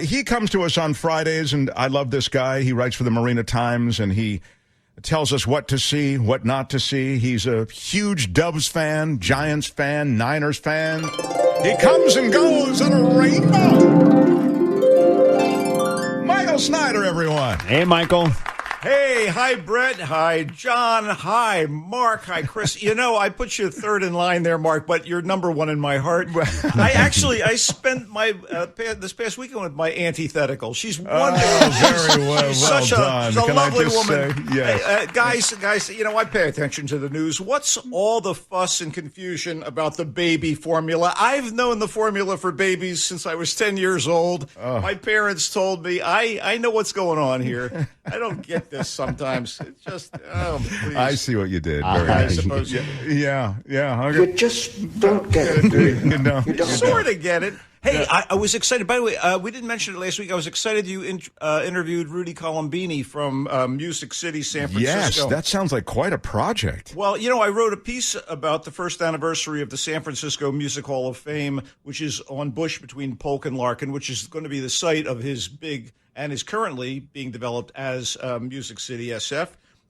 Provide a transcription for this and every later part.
He comes to us on Fridays, and I love this guy. He writes for the Marina Times, and he tells us what to see, what not to see. He's a huge Dubs fan, Giants fan, Niners fan. He comes and goes on a rainbow. Michael Snyder, everyone. Hey, Michael. Hey, hi, Brett. Hi, John. Hi, Mark. Hi, Chris. You know, I put you third in line there, Mark, but you're number one in my heart. I spent my this past weekend with my antithetical. She's wonderful. Very well, she's well such done. She's a Can lovely I just woman. say, yes. Hey, guys, you know, I pay attention to the news. What's all the fuss and confusion about the baby formula? I've known the formula for babies since I was 10 years old. My parents told me. I know what's going on here. I don't get this sometimes. It's just, please. I see what you did. I Very nice. suppose you Yeah. You just don't get it, do you? You know. You don't. sort of get it. Hey, I was excited. By the way, we didn't mention it last week. I was excited you interviewed Rudy Colombini from Music City, San Francisco. Yes, that sounds like quite a project. Well, you know, I wrote a piece about the first anniversary of the San Francisco Music Hall of Fame, which is on Bush between Polk and Larkin, which is going to be the site of his big and is currently being developed as Music City SF.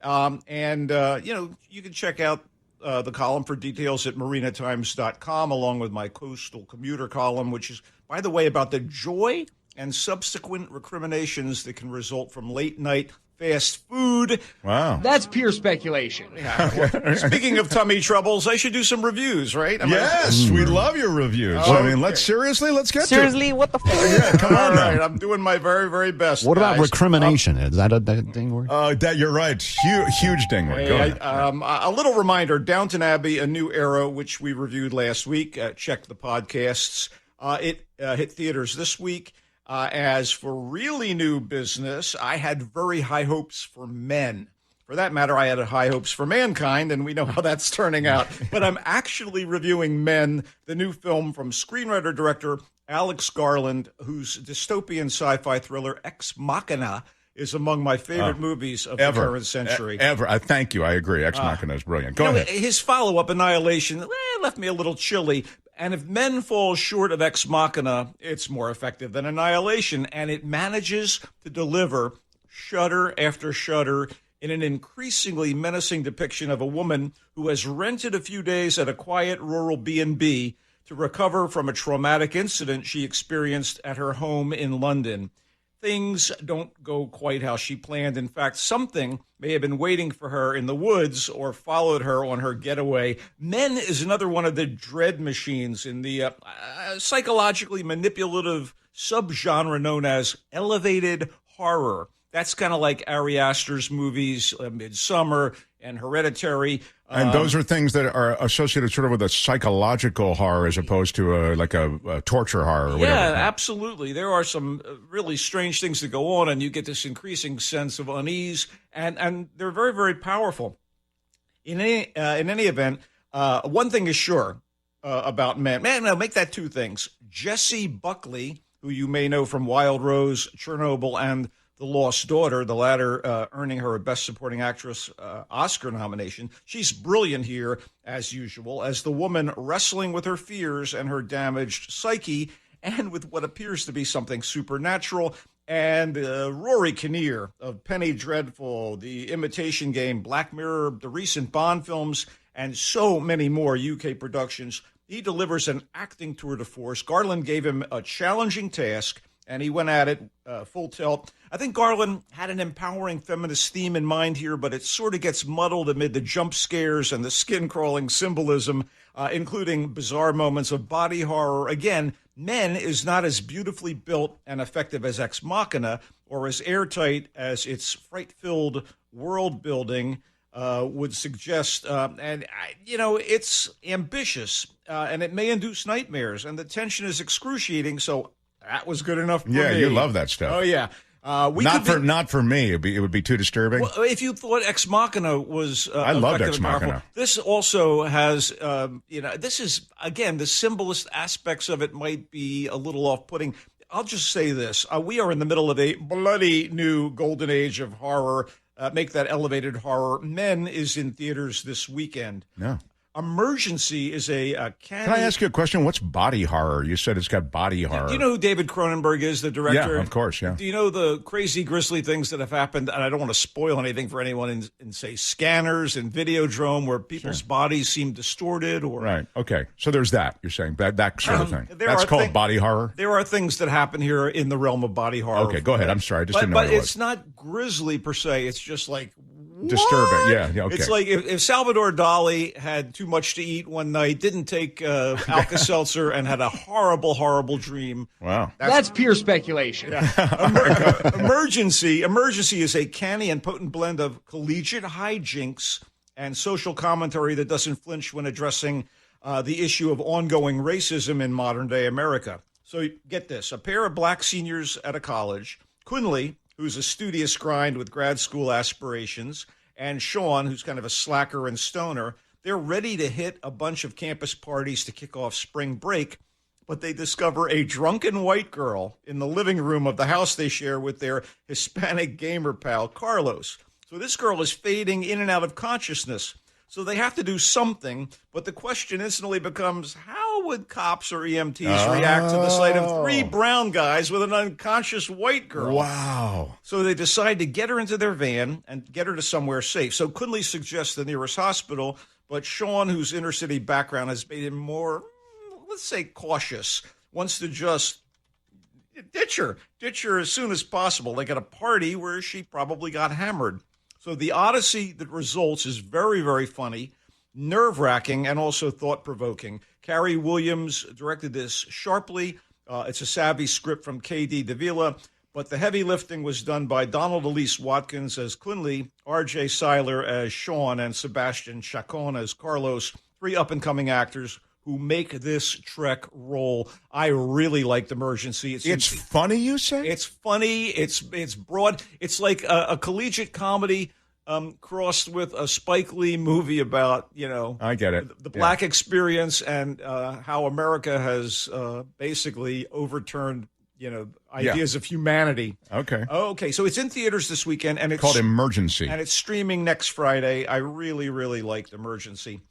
You know, you can check out the column for details at marinatimes.com, along with my coastal commuter column, which is, by the way, about the joy and subsequent recriminations that can result from late night fast food. Wow. That's pure speculation. Speaking of tummy troubles, I should do some reviews, right? Yes, we love your reviews. Oh, I mean, okay. let's get Seriously, what the fuck? Yeah, come All on right, now. I'm doing my very, very best. What about guys. recrimination? Is that a ding word? That you're right. Huge ding word. Go ahead. A little reminder, Downton Abbey, A New Era, which we reviewed last week. Check the podcasts. It hit theaters this week. As for really new business, I had very high hopes for Men. For that matter, I had high hopes for Mankind, and we know how that's turning out. But I'm actually reviewing Men, the new film from screenwriter-director Alex Garland, whose dystopian sci-fi thriller Ex Machina is among my favorite movies of the current century. Ever. Thank you. I agree. Ex Machina is brilliant. Go ahead. His follow-up, Annihilation, left me a little chilly. And if Men fall short of Ex Machina, it's more effective than Annihilation. And it manages to deliver shudder after shudder in an increasingly menacing depiction of a woman who has rented a few days at a quiet rural B&B to recover from a traumatic incident she experienced at her home in London. Things don't go quite how she planned. In fact, something may have been waiting for her in the woods or followed her on her getaway. Men is another one of the dread machines in the psychologically manipulative subgenre known as elevated horror. That's kind of like Ari Aster's movies, Midsommar and Hereditary. And those are things that are associated sort of with a psychological horror as opposed to a torture horror or whatever. Yeah, absolutely. There are some really strange things that go on, and you get this increasing sense of unease, and they're very, very powerful. In any event, one thing is sure about Men. No, make that two things. Jessie Buckley, who you may know from Wild Rose, Chernobyl, and The Lost Daughter, the latter earning her a Best Supporting Actress Oscar nomination. She's brilliant here, as usual, as the woman wrestling with her fears and her damaged psyche, and with what appears to be something supernatural. And Rory Kinnear of Penny Dreadful, The Imitation Game, Black Mirror, the recent Bond films, and so many more UK productions. He delivers an acting tour de force. Garland gave him a challenging task, and he went at it full tilt. I think Garland had an empowering feminist theme in mind here, but it sort of gets muddled amid the jump scares and the skin-crawling symbolism, including bizarre moments of body horror. Again, Men is not as beautifully built and effective as Ex Machina or as airtight as its fright-filled world-building would suggest. It's ambitious, and it may induce nightmares, and the tension is excruciating, so that was good enough for me. Yeah, you love that stuff. Oh, yeah. Not for me. It would be too disturbing. Well, if you thought Ex Machina was I loved effective Ex and powerful, Machina. this also has, this is, again, the symbolist aspects of it might be a little off-putting. I'll just say this. We are in the middle of a bloody new golden age of horror. Make that elevated horror. Men is in theaters this weekend. Yeah. Emergency is a Can I ask you a question? What's body horror? You said it's got body horror. Do you know who David Cronenberg is, the director? Yeah, of course, yeah. Do you know the crazy, grisly things that have happened? And I don't want to spoil anything for anyone in say, Scanners and Videodrome, where people's bodies seem distorted. Or Right, okay. So there's that, you're saying, that sort of thing. That's called body horror? There are things that happen here in the realm of body horror. Okay, go ahead. I'm sorry, I just didn't know But what it was. it's not grisly, per se. It's just like, Disturbing, yeah, okay. It's like if Salvador Dali had too much to eat one night, didn't take Alka-Seltzer, and had a horrible, horrible dream. Wow. That's pure speculation. Yeah. Emergency is a canny and potent blend of collegiate hijinks and social commentary that doesn't flinch when addressing the issue of ongoing racism in modern-day America. So get this. A pair of black seniors at a college, Quinley, who's a studious grind with grad school aspirations, and Sean, who's kind of a slacker and stoner, they're ready to hit a bunch of campus parties to kick off spring break, but they discover a drunken white girl in the living room of the house they share with their Hispanic gamer pal, Carlos. So this girl is fading in and out of consciousness. So they have to do something, but the question instantly becomes, how would cops or EMTs react to the sight of three brown guys with an unconscious white girl? Wow. So they decide to get her into their van and get her to somewhere safe. So Quinley suggests the nearest hospital, but Sean, whose inner city background has made him more, let's say, cautious, wants to just ditch her as soon as possible, like at a party where she probably got hammered. So the odyssey that results is very, very funny, nerve-wracking, and also thought-provoking. Carrie Williams directed this sharply. It's a savvy script from K.D. Davila, but the heavy lifting was done by Donald Elise Watkins as Quinley, R.J. Seiler as Sean, and Sebastian Chacon as Carlos, three up-and-coming actors who make this Trek roll. I really liked Emergency. It's funny, you say? It's funny. It's broad. It's like a collegiate comedy crossed with a Spike Lee movie about, I get it. The black experience and how America has basically overturned, ideas of humanity. Okay. Okay. So it's in theaters this weekend, and it's called Emergency. And it's streaming next Friday. I really, really liked Emergency.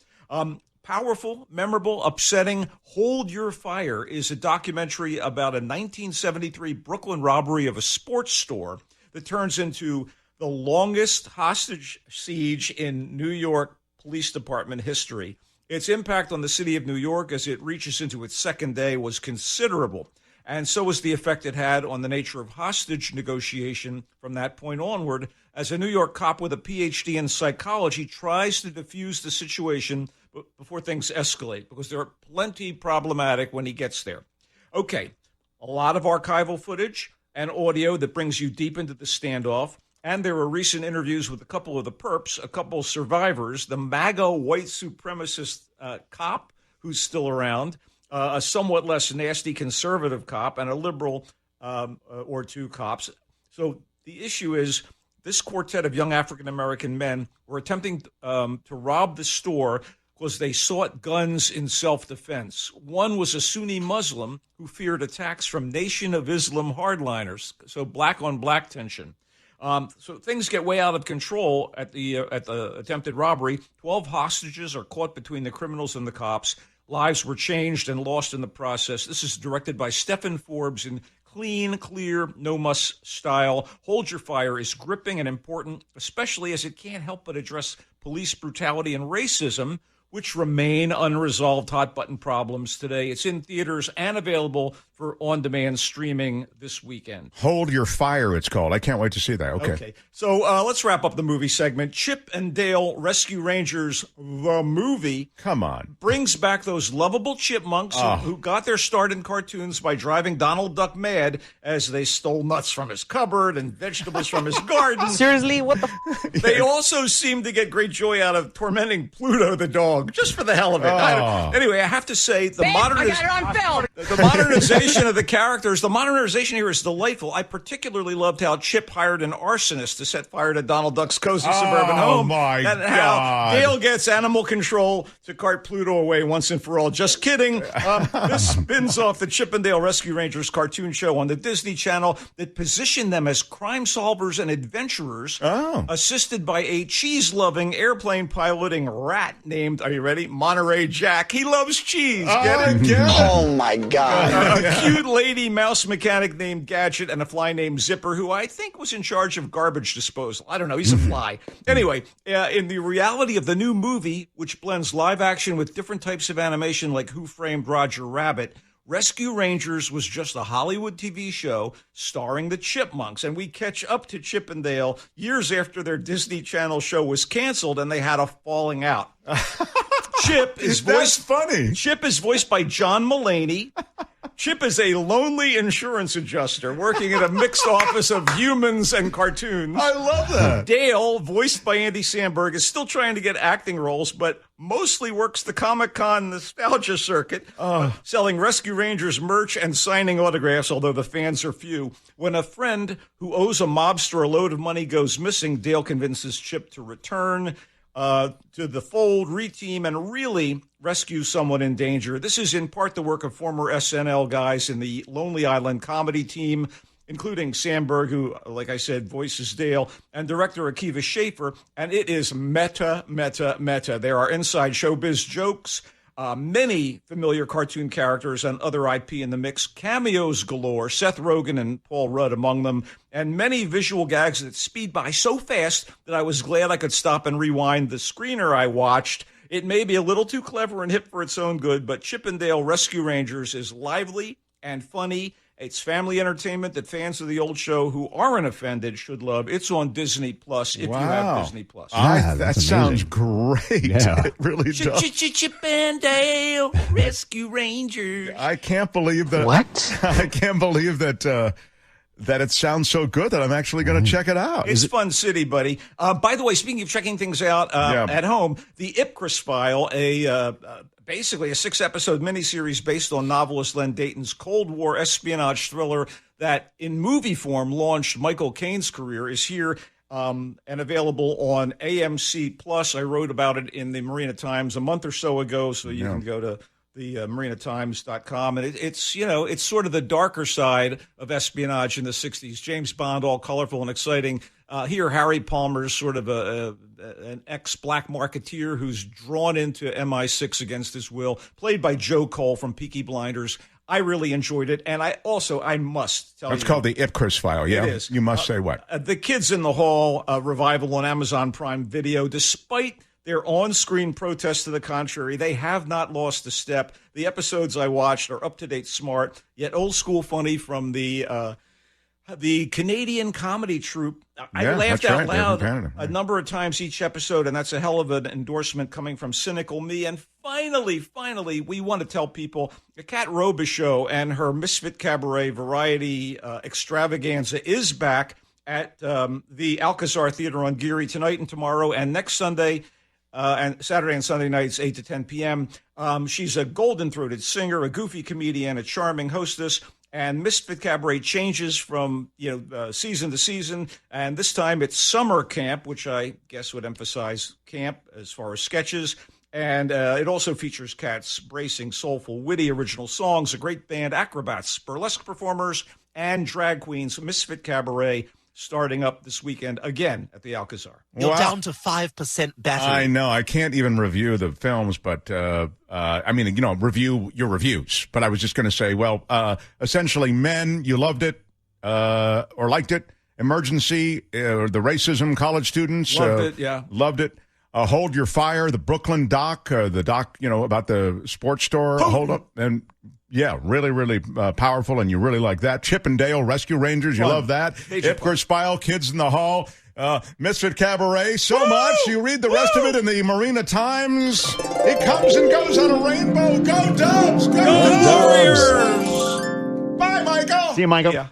Powerful, memorable, upsetting, Hold Your Fire is a documentary about a 1973 Brooklyn robbery of a sports store that turns into the longest hostage siege in New York Police Department history. Its impact on the city of New York as it reaches into its second day was considerable, and so was the effect it had on the nature of hostage negotiation from that point onward, as a New York cop with a PhD in psychology tries to defuse the situation before things escalate, because they're plenty problematic when he gets there. Okay, a lot of archival footage and audio that brings you deep into the standoff, and there were recent interviews with a couple of the perps, a couple of survivors, the MAGA white supremacist cop who's still around, a somewhat less nasty conservative cop, and a liberal or two cops. So the issue is, this quartet of young African-American men were attempting to rob the store because they sought guns in self-defense. One was a Sunni Muslim who feared attacks from Nation of Islam hardliners, so black-on-black tension. So things get way out of control at the attempted robbery. 12 hostages are caught between the criminals and the cops. Lives were changed and lost in the process. This is directed by Stephen Forbes in clean, clear, no-muss style. Hold Your Fire is gripping and important, especially as it can't help but address police brutality and racism, which remain unresolved hot-button problems today. It's in theaters and available for on-demand streaming this weekend. Hold Your Fire, it's called. I can't wait to see that. Okay. So let's wrap up the movie segment. Chip and Dale Rescue Rangers, the movie. Come on. Brings back those lovable chipmunks who got their start in cartoons by driving Donald Duck mad as they stole nuts from his cupboard and vegetables from his garden. Seriously, what the? They also seem to get great joy out of tormenting Pluto the dog, just for the hell of it. Anyway, I have to say, the modernization of the characters, the modernization here is delightful. I particularly loved how Chip hired an arsonist to set fire to Donald Duck's cozy suburban home. And how Dale gets animal control to cart Pluto away once and for all. Just kidding. This spins off the Chip and Dale Rescue Rangers cartoon show on the Disney Channel that positioned them as crime solvers and adventurers, assisted by a cheese-loving, airplane-piloting rat named are you ready? Monterey Jack. He loves cheese. Get it? Get it? Oh, my God. A cute lady mouse mechanic named Gadget and a fly named Zipper, who I think was in charge of garbage disposal. I don't know. He's a fly. Anyway, in the reality of the new movie, which blends live action with different types of animation like Who Framed Roger Rabbit, Rescue Rangers was just a Hollywood TV show starring the Chipmunks, and we catch up to Chip and Dale years after their Disney Channel show was canceled and they had a falling out. Chip is That's funny. Chip is voiced by John Mulaney. Chip is a lonely insurance adjuster working in a mixed office of humans and cartoons. I love that. Dale, voiced by Andy Samberg, is still trying to get acting roles, but mostly works the Comic-Con nostalgia circuit, selling Rescue Rangers merch and signing autographs, although the fans are few. When a friend who owes a mobster a load of money goes missing, Dale convinces Chip to return to the fold, reteam, and really rescue someone in danger. This is in part the work of former SNL guys in the Lonely Island comedy team, including Samberg, who, like I said, voices Dale, and director Akiva Schaffer, and it is meta. There are inside showbiz jokes, many familiar cartoon characters and other IP in the mix, cameos galore, Seth Rogen and Paul Rudd among them, and many visual gags that speed by so fast that I was glad I could stop and rewind the screener I watched. It may be a little too clever and hip for its own good, but Chip and Dale Rescue Rangers is lively and funny. It's family entertainment that fans of the old show who aren't offended should love. It's on Disney Plus if you have Disney Plus. That sounds great. Yeah. It really does. Chip and Dale Rescue Rangers. I can't believe that. What? I can't believe that that it sounds so good that I'm actually going to check it out. It's Fun City, buddy. By the way, speaking of checking things out at home, the Ipcris File, basically a 6-episode miniseries based on novelist Len Dayton's Cold War espionage thriller that in movie form launched Michael Caine's career, is here and available on AMC Plus. I wrote about it in the Marina Times a month or so ago, so you can go to the marinatimes.com. And it's sort of the darker side of espionage in the 60s. James Bond, all colorful and exciting. Here, Harry Palmer's sort of an ex-black marketeer who's drawn into MI6 against his will, played by Joe Cole from Peaky Blinders. I really enjoyed it, and I must tell you. It's called the Ipcris File, yeah? It is. You must say what? The Kids in the Hall revival on Amazon Prime Video, despite their on-screen protests to the contrary, they have not lost a step. The episodes I watched are up-to-date, smart, yet old-school funny from the Canadian comedy troupe. I laughed out loud a number of times each episode, and that's a hell of an endorsement coming from cynical me. And finally, we want to tell people the Kat Robichaux and her Misfit Cabaret variety extravaganza is back at the Alcazar Theater on Geary tonight and tomorrow, and next Sunday, and Saturday and Sunday nights, 8 to 10 p.m. She's a golden-throated singer, a goofy comedian, a charming hostess, and Misfit Cabaret changes from season to season. And this time it's summer camp, which I guess would emphasize camp as far as sketches. And it also features Kat's bracing, soulful, witty original songs, a great band, acrobats, burlesque performers, and drag queens. Misfit Cabaret starting up this weekend again at the Alcazar. You're down to 5% battery. I know. I can't even review the films, but review your reviews. But I was just going to say, essentially, Men, you loved it or liked it. Emergency, the racism, college students. Loved it, yeah. Loved it. Hold Your Fire, the Brooklyn doc, about the sports store. Hold Up. And yeah, really, really powerful, and you really like that. Chip and Dale, Rescue Rangers, you love that. Ipcris File, Kids in the Hall, Misfit Cabaret, so much. You read the rest of it in the Marina Times. It comes and goes on a rainbow. Go Dubs! Go Warriors! Bye, Michael! See you, Michael. Yeah.